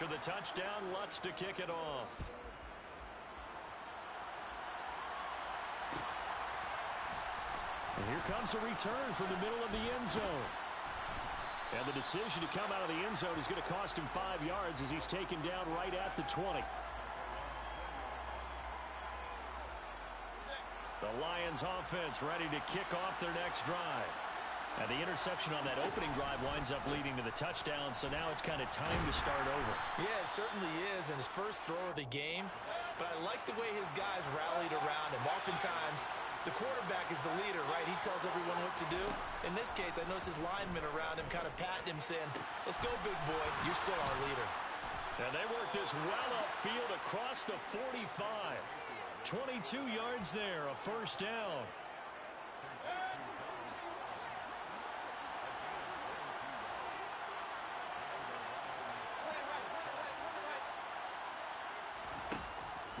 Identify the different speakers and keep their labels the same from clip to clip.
Speaker 1: After the touchdown, Lutz to kick it off. And here comes a return from the middle of the end zone. And the decision to come out of the end zone is going to cost him 5 yards as he's taken down right at the 20. The Lions offense ready to kick off their next drive. And the interception on that opening drive winds up leading to the touchdown, so now it's kind of time to start over.
Speaker 2: Yeah, it certainly is in his first throw of the game. But I like the way his guys rallied around him. Oftentimes, the quarterback is the leader, right? He tells everyone what to do. In this case, I noticed his linemen around him kind of patting him, saying, let's go, big boy. You're still our leader.
Speaker 1: And they work this well upfield across the 45. 22 yards there, a first down.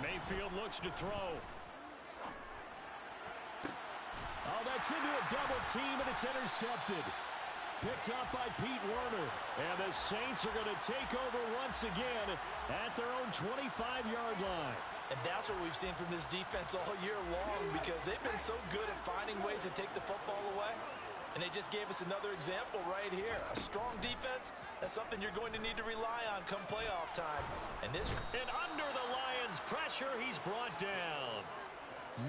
Speaker 1: Mayfield looks to throw. Oh, that's into a double team, and it's intercepted. Picked up by Pete Werner. And the Saints are going to take over once again at their own 25-yard line.
Speaker 2: And that's what we've seen from this defense all year long, because they've been so good at finding ways to take the football away. And they just gave us another example right here. A strong defense, that's something you're going to need to rely on come playoff time. And
Speaker 1: under the Lions' pressure, he's brought down.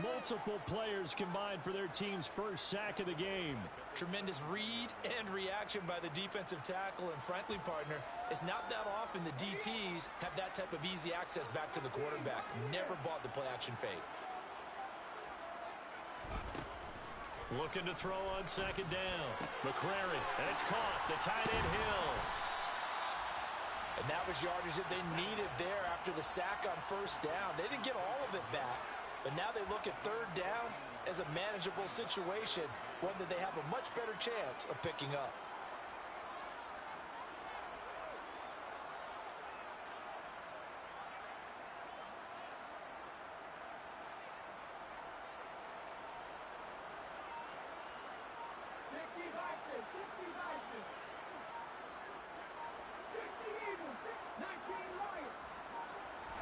Speaker 1: Multiple players combined for their team's first sack of the game.
Speaker 2: Tremendous read and reaction by the defensive tackle. And frankly, partner, it's not that often the DTs have that type of easy access back to the quarterback. Never bought the play-action fake.
Speaker 1: Looking to throw on second down. McCrary, and it's caught. The tight end Hill.
Speaker 2: And that was yardage that they needed there after the sack on first down. They didn't get all of it back, but now they look at third down as a manageable situation, one that they have a much better chance of picking up.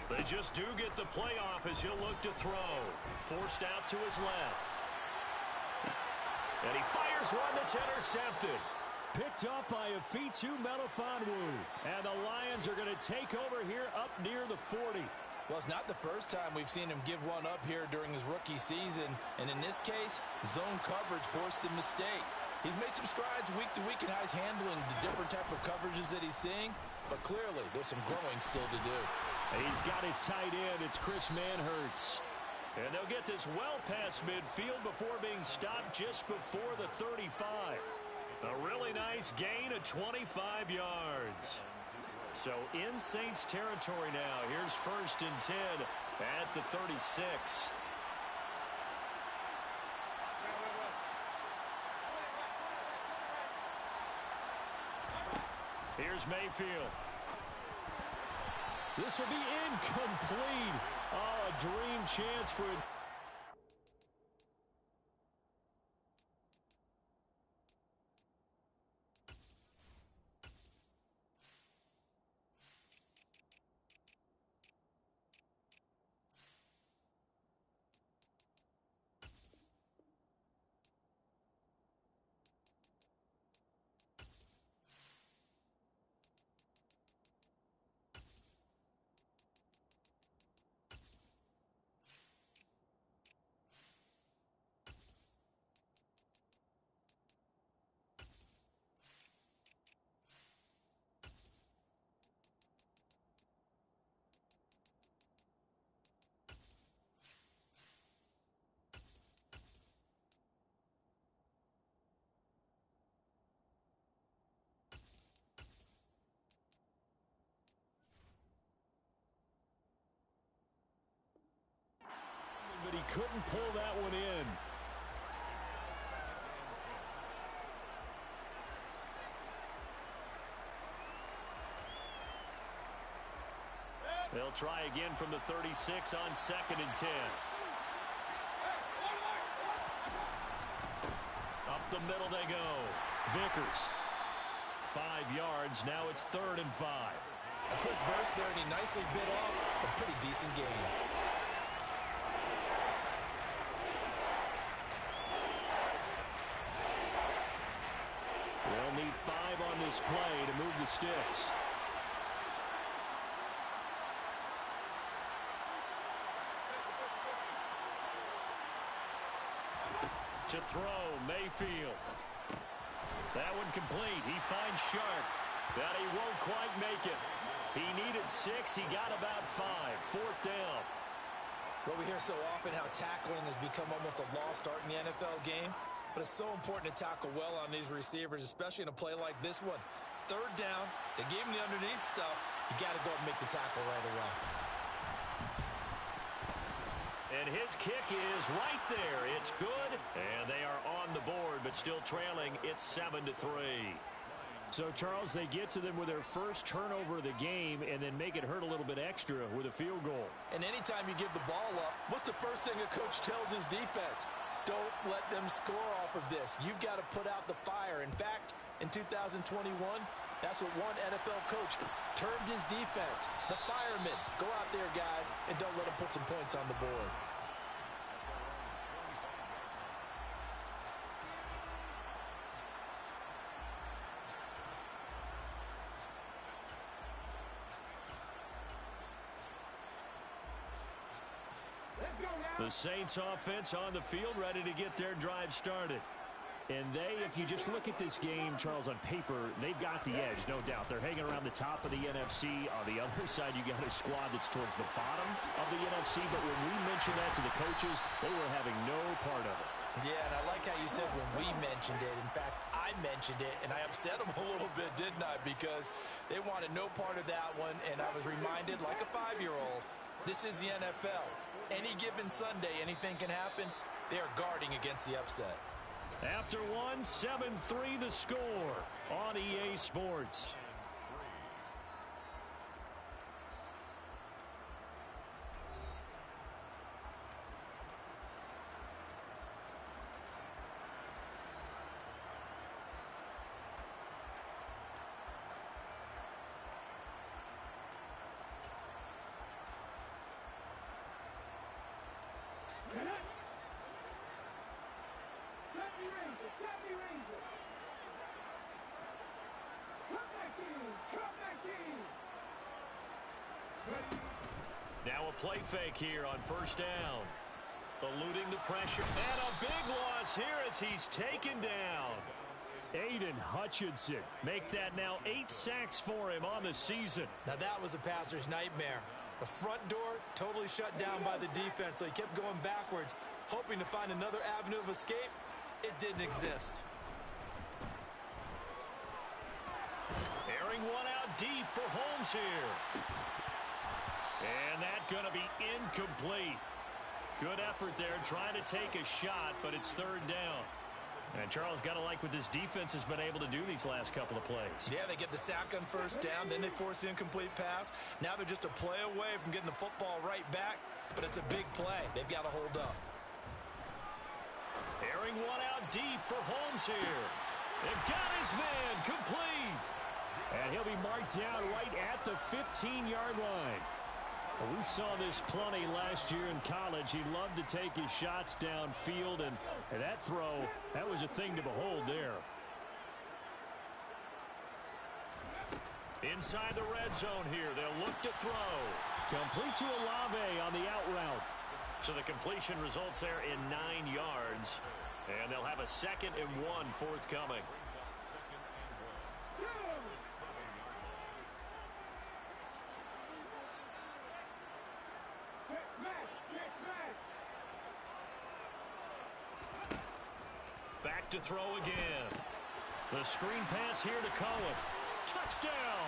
Speaker 1: They just do get the playoff as he'll look to throw. Forced out to his left. And he fires one that's intercepted. Picked up by Afitu Melifonwu. And the Lions are going to take over here up near the 40.
Speaker 2: Well, it's not the first time we've seen him give one up here during his rookie season. And in this case, zone coverage forced the mistake. He's made some strides week to week in how he's handling the different type of coverages that he's seeing. But clearly, there's some growing still to do.
Speaker 1: He's got his tight end. It's Chris Manhertz. And they'll get this well past midfield before being stopped just before the 35. A really nice gain of 25 yards. So in Saints territory now. Here's 1st and 10 at the 36. Here's Mayfield. This will be incomplete. Oh, a dream chance for it. But he couldn't pull that one in. They'll try again from the 36 on 2nd and 10. Up the middle they go. Vickers. 5 yards. Now it's 3rd and 5.
Speaker 2: A quick burst there, and he nicely bit off a pretty decent gain.
Speaker 1: They'll need 5 on this play to move the sticks. To throw, Mayfield. That one complete. He finds Sharp. That he won't quite make it. He needed 6. He got about 5. 4th down.
Speaker 2: Well, we hear so often how tackling has become almost a lost art in the NFL game. But it's so important to tackle well on these receivers, especially in a play like this one. 3rd down. They gave him the underneath stuff. You got to go and make the tackle right away.
Speaker 1: And his kick is right there. It's good. And they are on the board, but still trailing. It's 7-3. So, Charles, they get to them with their first turnover of the game and then make it hurt a little bit extra with a field goal.
Speaker 2: And anytime you give the ball up, what's the first thing a coach tells his defense? Don't let them score off of this. You've got to put out the fire. In fact, in 2021, that's what one NFL coach termed his defense. The firemen. Go out there, guys, and don't let them put some points on the board.
Speaker 1: The Saints offense on the field, ready to get their drive started. And they, if you just look at this game, Charles, on paper, they've got the edge, no doubt. They're hanging around the top of the NFC. On the other side, you got a squad that's towards the bottom of the NFC. But when we mentioned that to the coaches, they were having no part of it.
Speaker 2: Yeah, and I like how you said when we mentioned it. In fact, I mentioned it, and I upset them a little bit, didn't I? Because they wanted no part of that one, and I was reminded, like a 5-year-old, this is the NFL. Any given Sunday, anything can happen. They are guarding against the upset.
Speaker 1: After 1, 7-3 the score on EA Sports. Now a play fake here on 1st down. Eluding the pressure. And a big loss here as he's taken down. Aiden Hutchinson. Make that now 8 sacks for him on the season.
Speaker 2: Now that was a passer's nightmare. The front door totally shut down by the defense, so he kept going backwards, hoping to find another avenue of escape. It didn't exist.
Speaker 1: Airing one out deep for Holmes here. And that's going to be incomplete. Good effort there trying to take a shot, but it's 3rd down. And Charles, got to like what this defense has been able to do these last couple of plays.
Speaker 2: Yeah, they get the sack on 1st down, then they force the incomplete pass. Now they're just a play away from getting the football right back, but it's a big play. They've got to hold up.
Speaker 1: Airing one out deep for Holmes here. They've got his man complete. And he'll be marked down right at the 15-yard line. Well, we saw this plenty last year in college. He loved to take his shots downfield, and that throw, that was a thing to behold there. Inside the red zone here, they'll look to throw. Complete to Olave on the out route. So the completion results there in 9 yards, and they'll have a 2nd and 1 forthcoming. Back to throw again. The screen pass here to Cohen. Touchdown!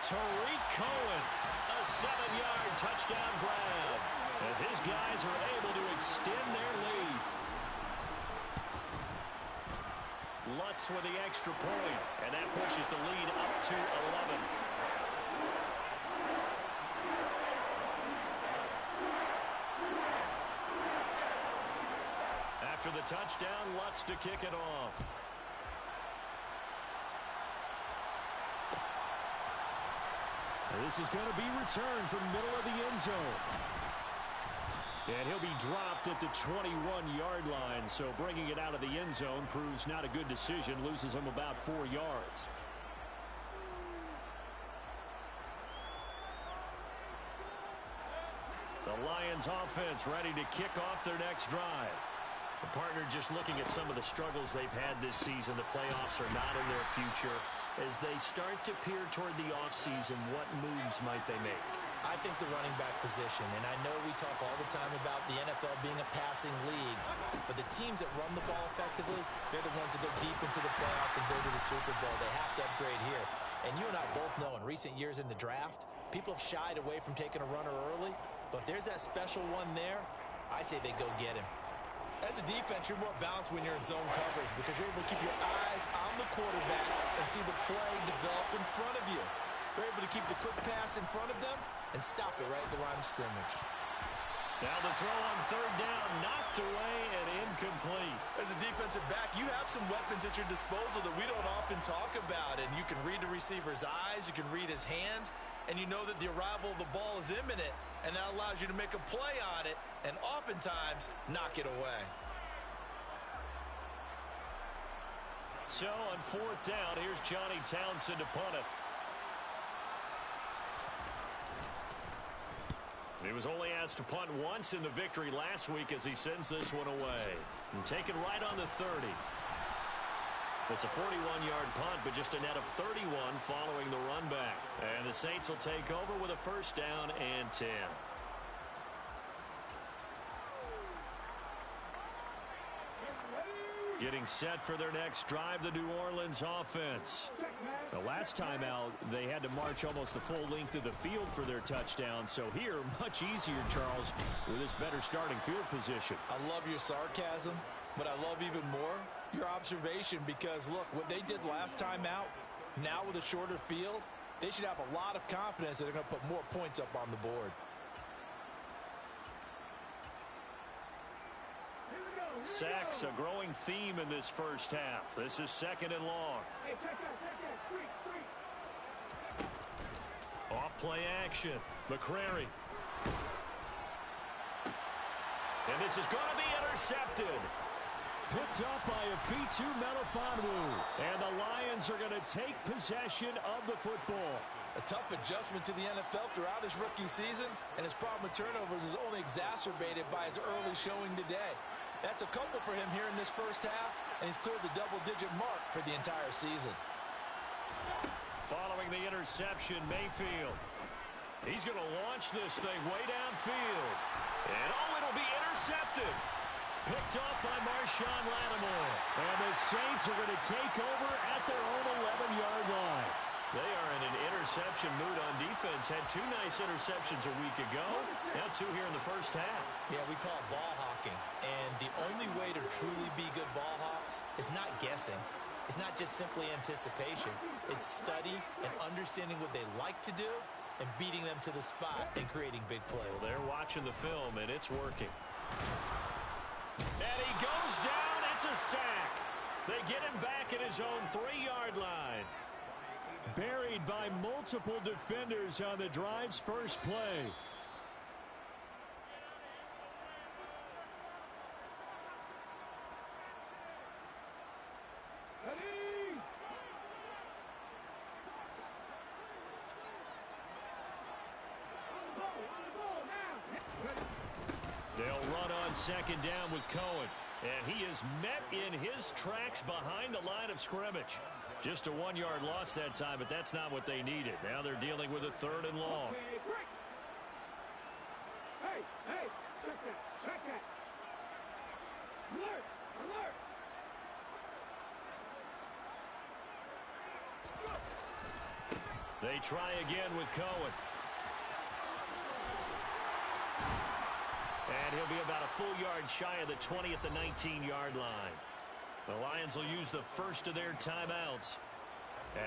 Speaker 1: Tariq Cohen, a 7-yard touchdown grab as his guys are able to extend their lead. Lutz with the extra point, and that pushes the lead up to 11. After the touchdown, Lutz to kick it off. This is going to be returned from middle of the end zone. And he'll be dropped at the 21-yard line, so bringing it out of the end zone proves not a good decision, loses him about 4 yards. The Lions offense ready to kick off their next drive. The partner just looking at some of the struggles they've had this season. The playoffs are not in their future. As they start to peer toward the offseason, what moves might they make?
Speaker 2: I think the running back position, and I know we talk all the time about the NFL being a passing league, but the teams that run the ball effectively, they're the ones that go deep into the playoffs and go to the Super Bowl. They have to upgrade here. And you and I both know in recent years in the draft, people have shied away from taking a runner early, but if there's that special one there, I say they go get him. As a defense, you're more balanced when you're in zone coverage because you're able to keep your eyes on the quarterback and see the play develop in front of you. You're able to keep the quick pass in front of them and stop it right at the line of scrimmage.
Speaker 1: Now the throw on third down, knocked away and incomplete.
Speaker 2: As a defensive back, you have some weapons at your disposal that we don't often talk about, and you can read the receiver's eyes, you can read his hands, and you know that the arrival of the ball is imminent, and that allows you to make a play on it and oftentimes knock it away.
Speaker 1: So on fourth down, here's Johnny Townsend to punt it. He was only asked to punt once in the victory last week as he sends this one away. And taken right on the 30. It's a 41-yard punt, but just a net of 31 following the run back. And the Saints will take over with a first down and 10. Getting set for their next drive, the New Orleans offense. The last time out, they had to march almost the full length of the field for their touchdown. So here, much easier, Charles, with this better starting field position.
Speaker 2: I love your sarcasm, but I love even more your observation because, look, what they did last time out, now with a shorter field, they should have a lot of confidence that they're going to put more points up on the board.
Speaker 1: Sacks, a growing theme in this first half. This is second and long. Off play action. McCrary. And this is going to be intercepted. Picked up by Afitu Melifonwu. And the Lions are going to take possession of the football.
Speaker 2: A tough adjustment to the NFL throughout his rookie season, and his problem with turnovers is only exacerbated by his early showing today. That's a couple for him here in this first half, and he's cleared the double-digit mark for the entire season.
Speaker 1: Following the interception, Mayfield. He's going to launch this thing way downfield. And, it'll be intercepted. Picked off by Marshawn Lattimore. And the Saints are going to take over at their own 11-yard line. They are in an interception mood on defense. Had 2 nice interceptions a week ago. Now 2 here in the first half.
Speaker 2: Yeah, we call it ball hawking. And the only way to truly be good ball hawks is not guessing. It's not just simply anticipation. It's study and understanding what they like to do and beating them to the spot and creating big plays.
Speaker 1: Well, they're watching the film, and it's working. And he goes down. It's a sack. They get him back at his own 3-yard line. Buried by multiple defenders on the drive's first play. They'll run on second down with Cohen. And he is met in his tracks behind the line of scrimmage. Just a 1-yard loss that time, but that's not what they needed. Now they're dealing with a 3rd and long. They try again with Cohen. And he'll be about a full yard shy of the 20 at the 19-yard line. The Lions will use the first of their timeouts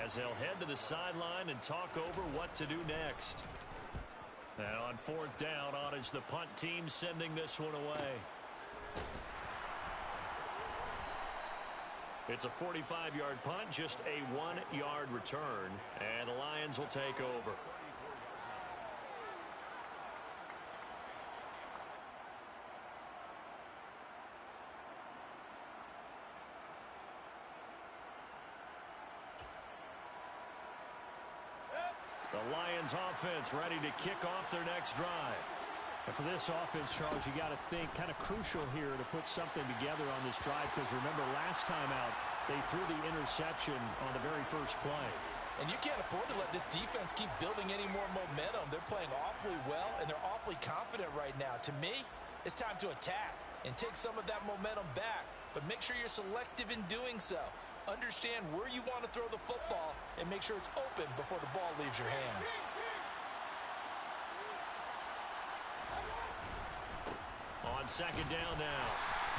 Speaker 1: as they'll head to the sideline and talk over what to do next. And on 4th down, on is the punt team sending this one away. It's a 45-yard punt, just a 1-yard return, and the Lions will take over. The Lions offense ready to kick off their next drive. And for this offense, Charles, you got to think kind of crucial here to put something together on this drive, because remember last time out they threw the interception on the very first play.
Speaker 2: And you can't afford to let this defense keep building any more momentum. They're playing awfully well, and they're awfully confident right now. To me, it's time to attack and take some of that momentum back. But make sure you're selective in doing so. Understand where you want to throw the football and make sure it's open before the ball leaves your hands.
Speaker 1: On second down now,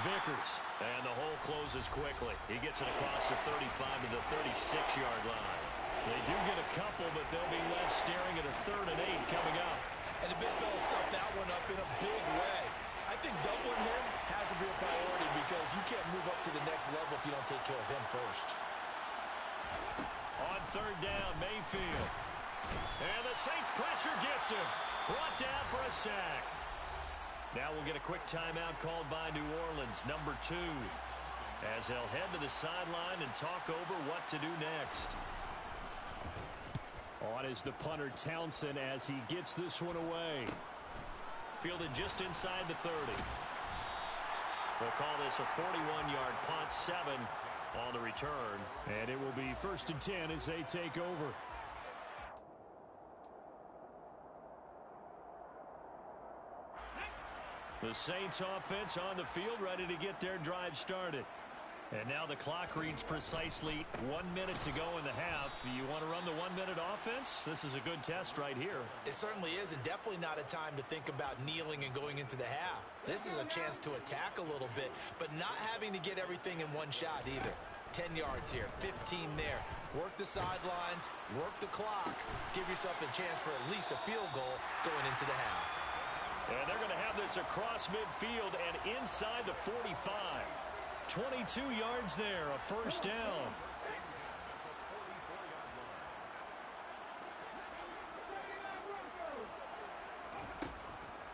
Speaker 1: Vickers. And the hole closes quickly. He gets it across the 35 to the 36-yard line. They do get a couple, but they'll be left staring at a 3rd and 8 coming up.
Speaker 2: And the big fella stuffed that one up in a big way. I think doubling him has to be a priority, because you can't move up to the next level if you don't take care of him first.
Speaker 1: On 3rd down, Mayfield. And the Saints pressure gets him. Brought down for a sack. Now we'll get a quick timeout called by New Orleans, number 2, as they'll head to the sideline and talk over what to do next. On is the punter, Townsend, as he gets this one away. Fielded just inside the 30. We'll call this a 41-yard punt, 7 on the return. And it will be 1st and 10 as they take over. The Saints offense on the field, ready to get their drive started. And now the clock reads precisely 1 minute to go in the half. You want to run the 1-minute offense? This is a good test right here.
Speaker 2: It certainly is, and definitely not a time to think about kneeling and going into the half. This is a chance to attack a little bit, but not having to get everything in one shot either. 10 yards here, 15 there. Work the sidelines, work the clock. Give yourself a chance for at least a field goal going into the half.
Speaker 1: And they're going to have this across midfield and inside the 45. 22 yards there, a 1st down.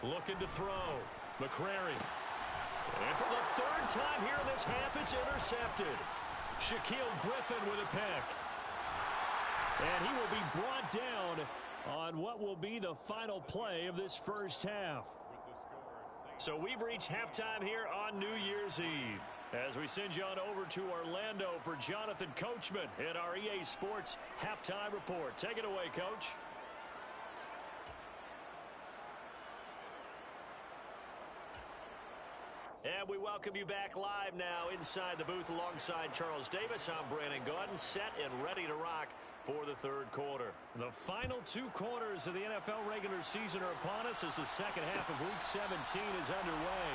Speaker 1: Looking to throw. McCrary. And for the 3rd time here in this half, it's intercepted. Shaquille Griffin with a pick. And he will be brought down on what will be the final play of this first half. So we've reached halftime here on New Year's Eve, as we send you on over to Orlando for Jonathan Coachman in our EA Sports Halftime Report. Take it away, Coach. And we welcome you back live now inside the booth alongside Charles Davis. I'm Brandon Gaudin, set and ready to rock for the 3rd quarter. The final 2 quarters of the NFL regular season are upon us as the second half of Week 17 is underway.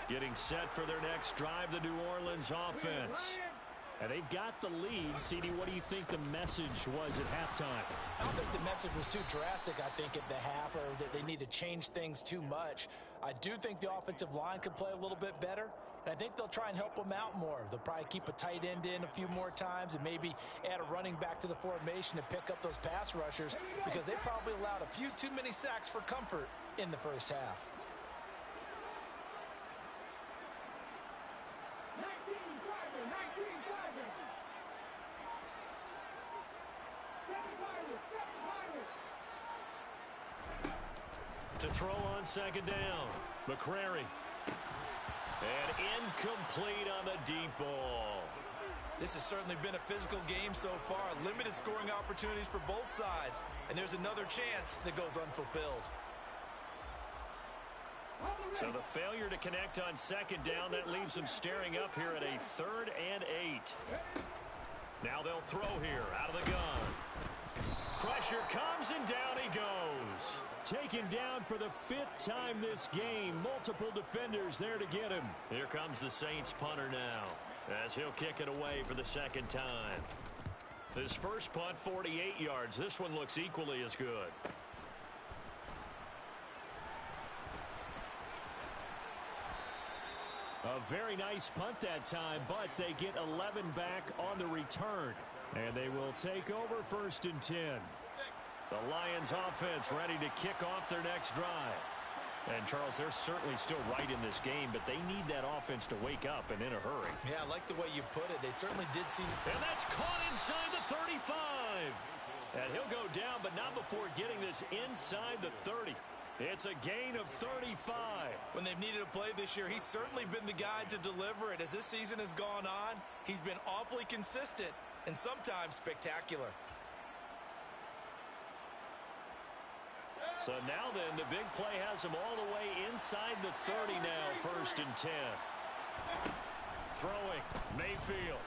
Speaker 1: Getting set for their next drive, the New Orleans offense. And they've got the lead. CD, what do you think the message was at halftime?
Speaker 2: I don't think the message was too drastic, I think, at the half, or that they need to change things too much. I do think the offensive line could play a little bit better, and I think they'll try and help them out more. They'll probably keep a tight end in a few more times and maybe add a running back to the formation to pick up those pass rushers, because they probably allowed a few too many sacks for comfort in the first half.
Speaker 1: To throw on second down, McCrary. And incomplete on the deep ball.
Speaker 2: This has certainly been a physical game so far. Limited scoring opportunities for both sides. And there's another chance that goes unfulfilled.
Speaker 1: So the failure to connect on second down, that leaves them staring up here at a 3rd and 8. Now they'll throw here out of the gun. Pressure comes and down he goes. Taken down for the 5th time this game. Multiple defenders there to get him. Here comes the Saints punter now, as he'll kick it away for the 2nd time. His first punt, 48 yards. This one looks equally as good. A very nice punt that time, but they get 11 back on the return. And they will take over 1st and 10. The Lions offense ready to kick off their next drive. And, Charles, they're certainly still right in this game, but they need that offense to wake up and in a hurry.
Speaker 2: Yeah, I like the way you put it. They certainly did seem...
Speaker 1: And that's caught inside the 35. And he'll go down, but not before getting this inside the 30. It's a gain of 35.
Speaker 2: When they've needed a play this year, he's certainly been the guy to deliver it. As this season has gone on, he's been awfully consistent and sometimes spectacular.
Speaker 1: So now then, the big play has him all the way inside the 30 now, 1st and 10. Throwing, Mayfield.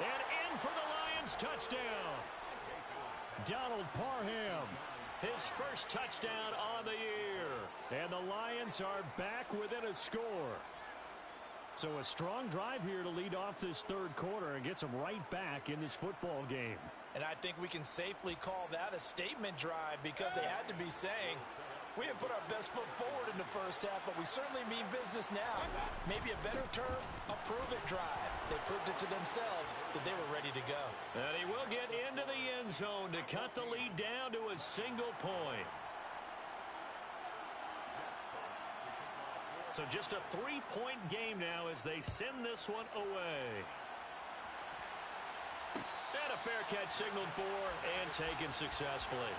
Speaker 1: And in for the Lions touchdown. Donald Parham, his first touchdown on the year. And the Lions are back within a score. So a strong drive here to lead off this third quarter and gets them right back in this football game.
Speaker 2: And I think we can safely call that a statement drive because they had to be saying, we didn't put our best foot forward in the first half, but we certainly mean business now. Maybe a better term, a prove-it drive. They proved it to themselves that they were ready to go.
Speaker 1: And he will get into the end zone to cut the lead down to a single point. So just a 3-point game now as they send this one away. And a fair catch signaled for and taken successfully.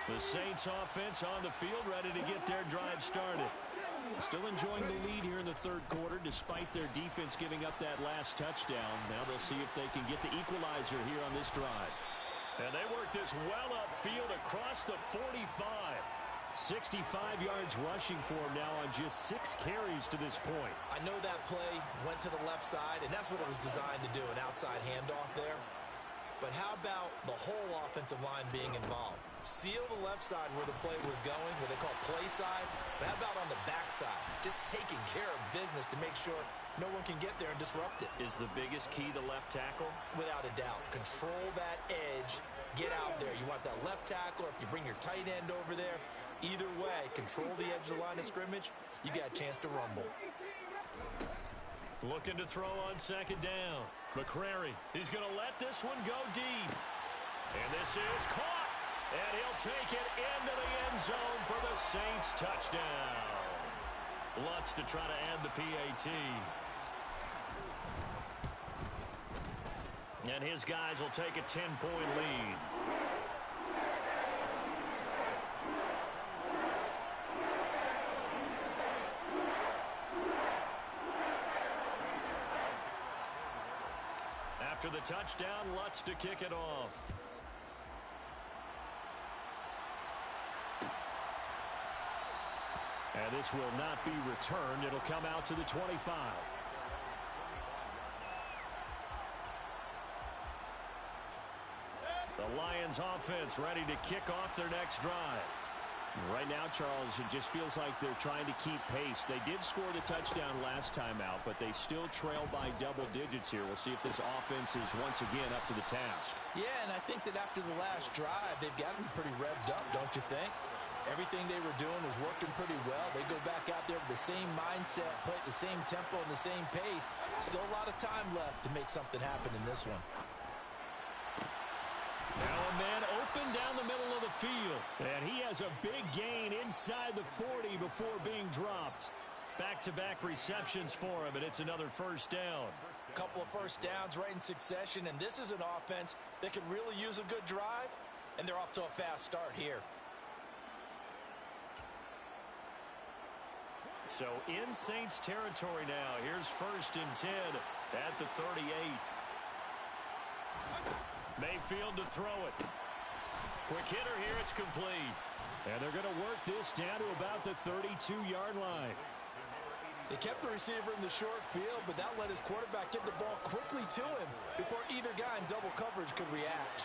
Speaker 1: The Saints offense on the field ready to get their drive started. Still enjoying the lead here in the third quarter despite their defense giving up that last touchdown. Now they'll see if they can get the equalizer here on this drive. And they work this well upfield across the 45. 65 yards rushing for him now on just 6 carries to this point.
Speaker 2: I know that play went to the left side, and that's what it was designed to do, an outside handoff there. But how about the whole offensive line being involved? Seal the left side where the play was going, what they call play side. But how about on the back side? Just taking care of business to make sure no one can get there and disrupt it.
Speaker 1: Is the biggest key the left tackle?
Speaker 2: Without a doubt. Control that edge. Get out there. You want that left tackle, or if you bring your tight end over there, either way, control the edge of the line of scrimmage, you got a chance to rumble.
Speaker 1: Looking to throw on second down. McCrary, he's going to let this one go deep. And this is caught. And he'll take it into the end zone for the Saints touchdown. Lutz to try to add the PAT. And his guys will take a 10-point lead. After the touchdown, Lutz to kick it off. And this will not be returned. It'll come out to the 25. The Lions offense ready to kick off their next drive. Right now, Charles, it just feels like they're trying to keep pace. They did score the touchdown last time out, but they still trail by double digits here. We'll see if this offense is once again up to the task.
Speaker 2: Yeah, and I think that after the last drive, they've got to be pretty revved up, don't you think? Everything they were doing was working pretty well. They go back out there with the same mindset, play at the same tempo and the same pace. Still a lot of time left to make something happen in this one.
Speaker 1: Now a man open down the middle of the field. And he has a big gain inside the 40 before being dropped. Back-to-back receptions for him, and it's another first down.
Speaker 2: A couple of first downs right in succession, and this is an offense that could really use a good drive, and they're off to a fast start here.
Speaker 1: So in Saints territory now. Here's 1st and 10 at the 38. Mayfield to throw it. Quick hitter here, it's complete. And they're going to work this down to about the 32-yard line.
Speaker 2: They kept the receiver in the short field, but that let his quarterback get the ball quickly to him before either guy in double coverage could react.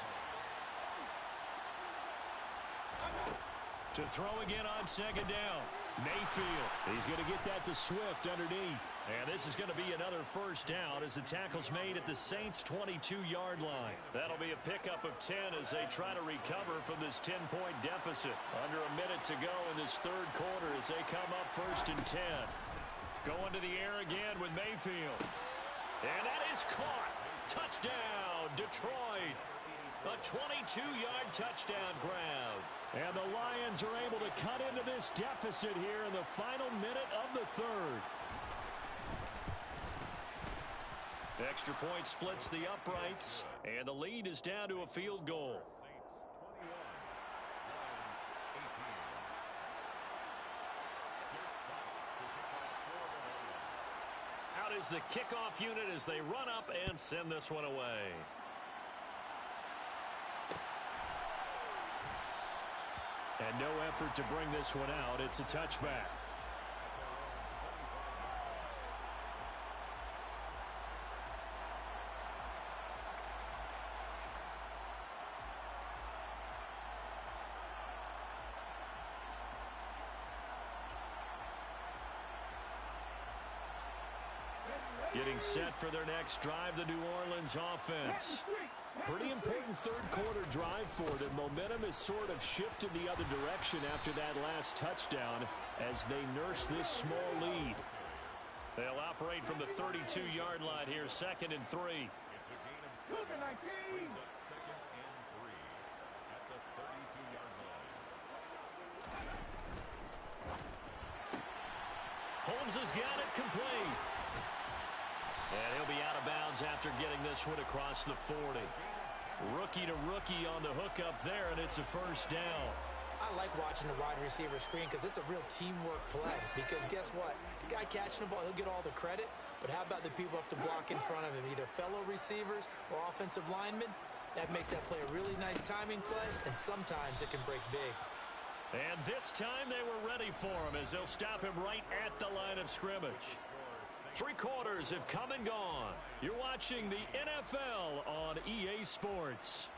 Speaker 1: To throw again on second down. Mayfield, he's going to get that to Swift underneath. And this is going to be another first down as the tackle's made at the Saints' 22-yard line. That'll be a pickup of 10 as they try to recover from this 10-point deficit. Under a minute to go in this third quarter as they come up 1st and 10. Going to the air again with Mayfield. And that is caught. Touchdown, Detroit. A 22-yard touchdown grab. And the Lions are able to cut into this deficit here in the final minute of the third. Extra point splits the uprights, and the lead is down to a field goal. Out is the kickoff unit as they run up and send this one away. And no effort to bring this one out. It's a touchback. Getting set for their next drive, the New Orleans offense. Pretty important third-quarter drive for them. Momentum has sort of shifted the other direction after that last touchdown as they nurse this small lead. They'll operate from the 32-yard line here, 2nd and 3.
Speaker 3: It's a gain of 7. Brings up 2nd and 3 at the 32-yard line.
Speaker 1: Holmes has got it complete. And he'll be out of bounds after getting this one across the 40. Rookie to rookie on the hookup there, and it's a first down.
Speaker 2: I like watching the wide receiver screen because it's a real teamwork play. Because guess what? The guy catching the ball, he'll get all the credit. But how about the people up to block in front of him, either fellow receivers or offensive linemen? That makes that play a really nice timing play, and sometimes it can break big.
Speaker 1: And this time they were ready for him as they'll stop him right at the line of scrimmage. 3 quarters have come and gone. You're watching the NFL on EA Sports.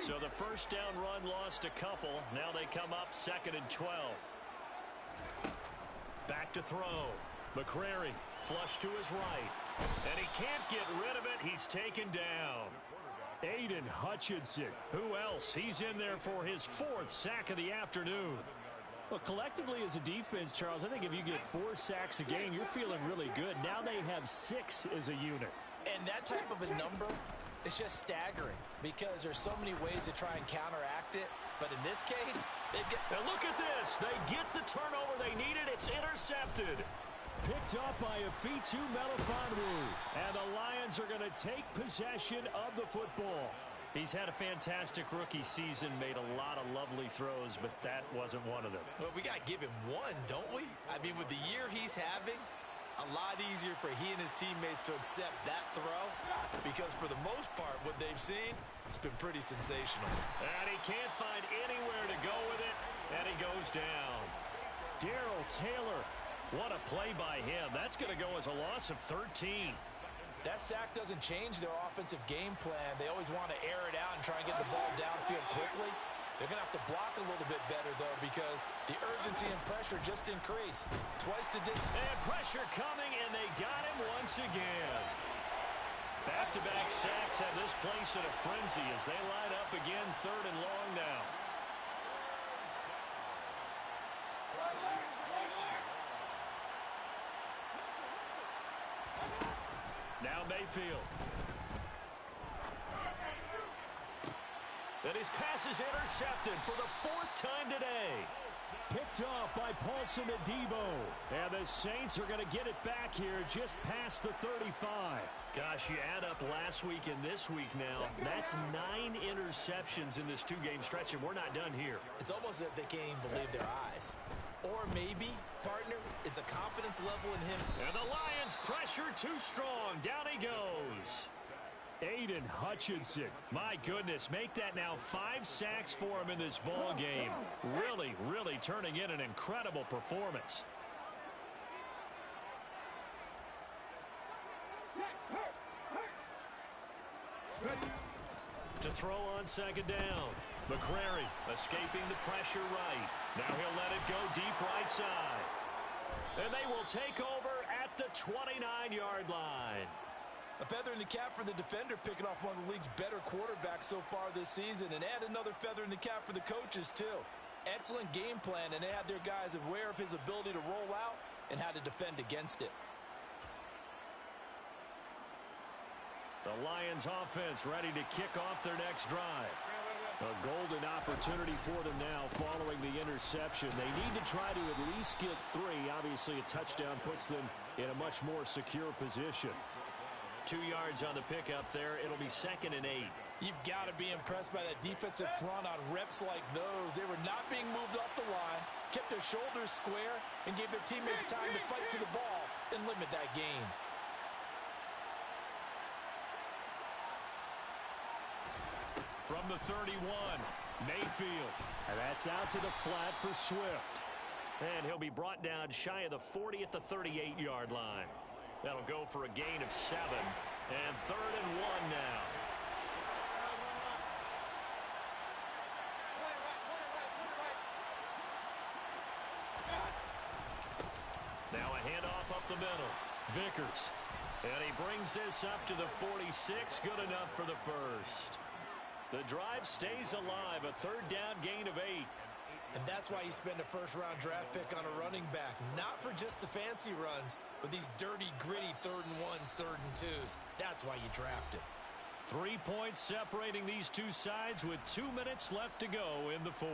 Speaker 1: So the first down run lost a couple. Now they come up 2nd and 12. Back to throw. McCrary flush to his right. And he can't get rid of it. He's taken down. Aiden Hutchinson. Who else? He's in there for his 4th sack of the afternoon.
Speaker 4: Well, collectively as a defense, Charles, I think if you get 4 sacks a game, you're feeling really good. Now they have 6 as a unit.
Speaker 2: And that type of a number is just staggering because there's so many ways to try and counteract it. But in this case, they get...
Speaker 1: Now look at this. They get the turnover they needed. It's intercepted.
Speaker 4: Picked up by Afitu Melifonwu. And the Lions are going to take possession of the football.
Speaker 1: He's had a fantastic rookie season, made a lot of lovely throws, but that wasn't one of them.
Speaker 2: Well, we got to give him one, don't we? I mean, with the year he's having, a lot easier for he and his teammates to accept that throw because for the most part, what they've seen, it's been pretty sensational.
Speaker 1: And he can't find anywhere to go with it, and he goes down.
Speaker 4: Darrell Taylor.
Speaker 1: What a play by him. That's going to go as a loss of 13.
Speaker 2: That sack doesn't change their offensive game plan. They always want to air it out and try and get the ball downfield quickly. They're going to have to block a little bit better, though, because the urgency and pressure just increased. Twice the distance.
Speaker 1: And pressure coming, and they got him once again. Back-to-back sacks have this place in a frenzy as they line up again, 3rd and long now. Now Mayfield. And his pass is intercepted for the 4th time today.
Speaker 4: Picked off by Paulson Adebo. And the Saints are going to get it back here just past the 35.
Speaker 1: Gosh, you add up last week and this week now. That's 9 interceptions in this 2-game stretch, and we're not done here.
Speaker 2: It's almost as if they can't even believe their eyes. Or maybe, partner, is the confidence level in him.
Speaker 1: And the Lions pressure too strong. Down he goes.
Speaker 4: Aiden Hutchinson.
Speaker 1: My goodness, make that now 5 sacks for him in this ball game. Really, really turning in an incredible performance. To throw on 2nd down. McCrary escaping the pressure right. Now he'll let it go deep right side. And they will take over at the 29-yard line.
Speaker 2: A feather in the cap for the defender, picking off one of the league's better quarterbacks so far this season, and add another feather in the cap for the coaches, too. Excellent game plan, and they had their guys aware of his ability to roll out and how to defend against it.
Speaker 1: The Lions offense ready to kick off their next drive. A golden opportunity for them now following the interception. They need to try to at least get 3. Obviously, a touchdown puts them in a much more secure position. 2 yards on the pickup there. It'll be 2nd and 8.
Speaker 2: You've got to be impressed by that defensive front on reps like those. They were not being moved off the line, kept their shoulders square, and gave their teammates time to fight to the ball and limit that gain.
Speaker 1: From the 31, Mayfield. And that's out to the flat for Swift. And he'll be brought down shy of the 40 at the 38-yard line. That'll go for a gain of 7. And 3rd and 1 now. Now a handoff up the middle. Vickers. And he brings this up to the 46. Good enough for the first. The drive stays alive. A 3rd down gain of 8.
Speaker 2: And that's why you spend a first-round draft pick on a running back. Not for just the fancy runs, but these dirty, gritty 3rd and 1s, 3rd and 2s. That's why you draft him.
Speaker 1: 3 points separating these two sides with 2 minutes left to go in the 4th.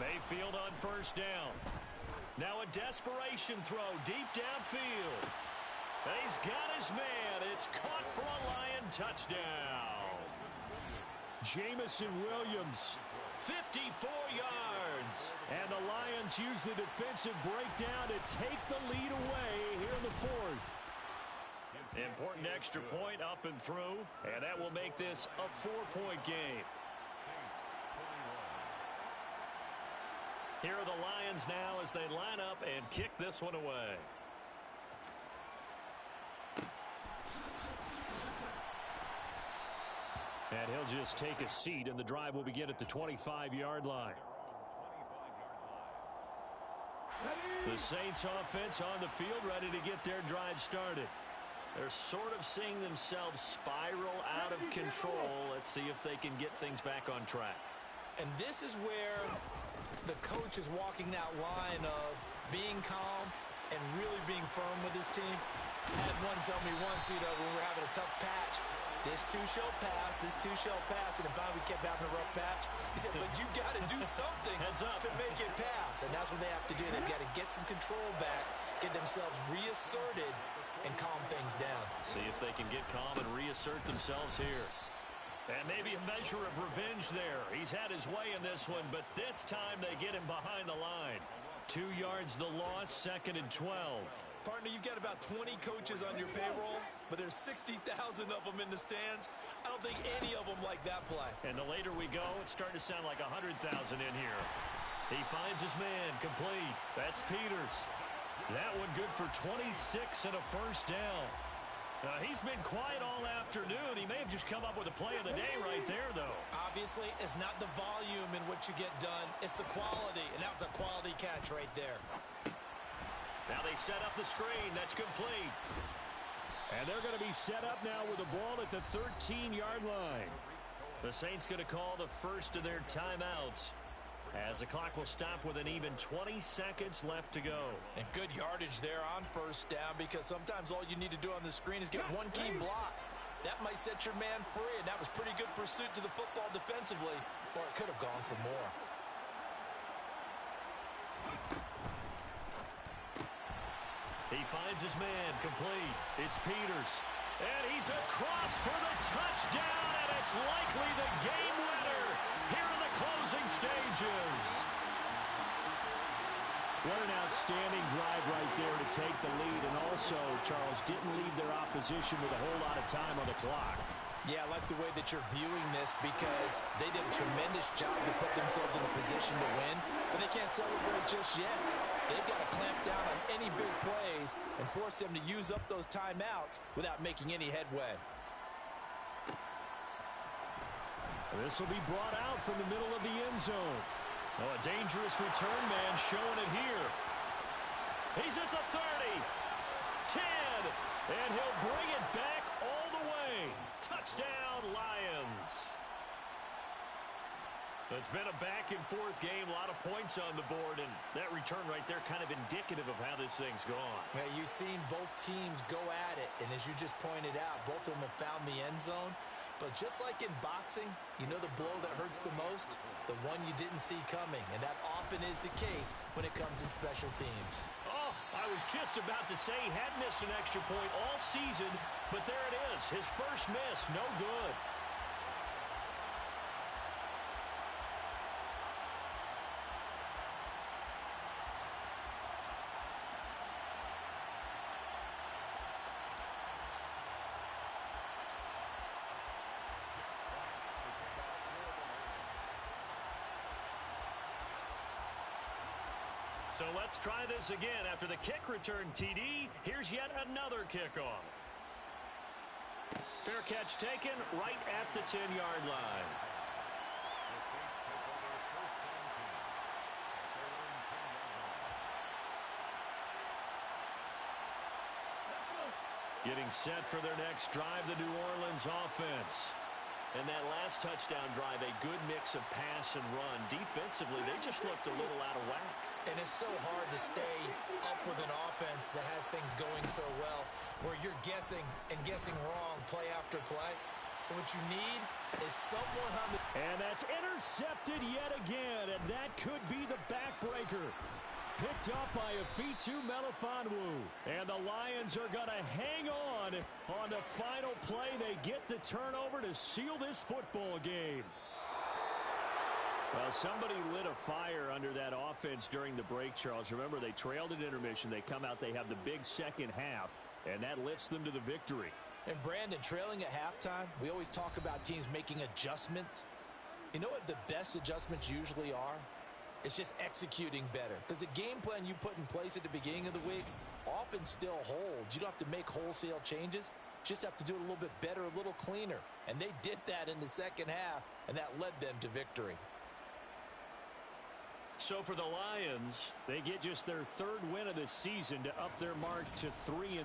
Speaker 1: Mayfield on 1st down. Now a desperation throw deep downfield. And he's got his man. It's caught for a Lion touchdown. Jamison Williams, 54 yards. And the Lions use the defensive breakdown to take the lead away here in the 4th. Important extra point up and through. And that will make this a 4-point game. Here are the Lions now as they line up and kick this one away. And he'll just take a seat, and the drive will begin at the 25-yard line. The Saints offense on the field ready to get their drive started. They're sort of seeing themselves spiral out of control. Let's see if they can get things back on track.
Speaker 2: And this is where the coach is walking that line of being calm and really being firm with his team. I had one tell me once, when we were having a tough patch, this too shall pass, this too shall pass, and then finally we kept having a rough patch. He said, but you got to do something to make it pass, and that's what they have to do. They've got to get some control back, get themselves reasserted, and calm things down.
Speaker 1: See if they can get calm and reassert themselves here. And maybe a measure of revenge there. He's had his way in this one, but this time they get him behind the line. 2 yards the loss, 2nd and 12.
Speaker 2: Partner, you've got about 20 coaches on your payroll, but there's 60,000 of them in the stands. I don't think any of them like that play. And
Speaker 1: the later we go, it's starting to sound like 100,000 in here. He finds his man, complete. That's Peters. That one good for 26 and a 1st down. He's been quiet all afternoon. He may have just come up with a play of the day right there, though.
Speaker 2: Obviously, it's not the volume in which you get done. It's the quality, and that was a quality catch right there.
Speaker 1: Now they set up the screen. That's complete.
Speaker 4: And they're going to be set up now with the ball at the 13-yard line.
Speaker 1: The Saints going to call the first of their timeouts, as the clock will stop with an even 20 seconds left to go.
Speaker 2: And good yardage there on 1st down, because sometimes all you need to do on the screen is get one key block. That might set your man free, and that was pretty good pursuit to the football defensively, or it could have gone for more.
Speaker 1: He finds his man, complete. It's Peters. And he's across for the touchdown, and it's likely the game winner here in the closing stages.
Speaker 4: What an outstanding drive right there to take the lead, and also, Charles, didn't leave their opposition with a whole lot of time on the clock.
Speaker 2: Yeah, I like the way that you're viewing this, because they did a tremendous job to put themselves in a position to win, but they can't celebrate just yet. They've got to clamp down on any big plays and force them to use up those timeouts without making any headway.
Speaker 4: This will be brought out from the middle of the end zone.
Speaker 1: Oh, a dangerous return man showing it here. He's at the 30. 10. And he'll bring it back all the way. Touchdown, Lions. It's been a back-and-forth game, a lot of points on the board, and that return right there kind of indicative of how this thing's gone.
Speaker 2: Yeah, you've seen both teams go at it, and as you just pointed out, both of them have found the end zone. But just like in boxing, you know the blow that hurts the most? The one you didn't see coming, and that often is the case when it comes in special teams.
Speaker 1: Oh, I was just about to say he had missed an extra point all season, but there it is, his first miss, no good. So let's try this again. After the kick return TD, here's yet another kickoff. Fair catch taken right at the 10-yard line.
Speaker 3: The Saints take over first and 10 at their own 10-yard line.
Speaker 1: Getting set for their next drive, the New Orleans offense. And that last touchdown drive, a good mix of pass and run. Defensively, they just looked a little out of whack.
Speaker 2: And it's so hard to stay up with an offense that has things going so well, where you're guessing and guessing wrong play after play. So what you need is someone on the...
Speaker 4: And that's intercepted yet again, and that could be the backbreaker. Picked up by Afitu Melifonwu. And the Lions are going to hang on the final play. They get the turnover to seal this football game. Well, somebody lit a fire under that offense during the break, Charles. Remember, they trailed at intermission. They come out, they have the big second half, and that lifts them to the victory.
Speaker 2: And Brandon, trailing at halftime, we always talk about teams making adjustments. You know what the best adjustments usually are? It's just executing better. Because the game plan you put in place at the beginning of the week often still holds. You don't have to make wholesale changes. You just have to do it a little bit better, a little cleaner. And they did that in the second half, and that led them to victory.
Speaker 1: So for the Lions,
Speaker 4: They get just their third win of the season to up their mark to 3-3.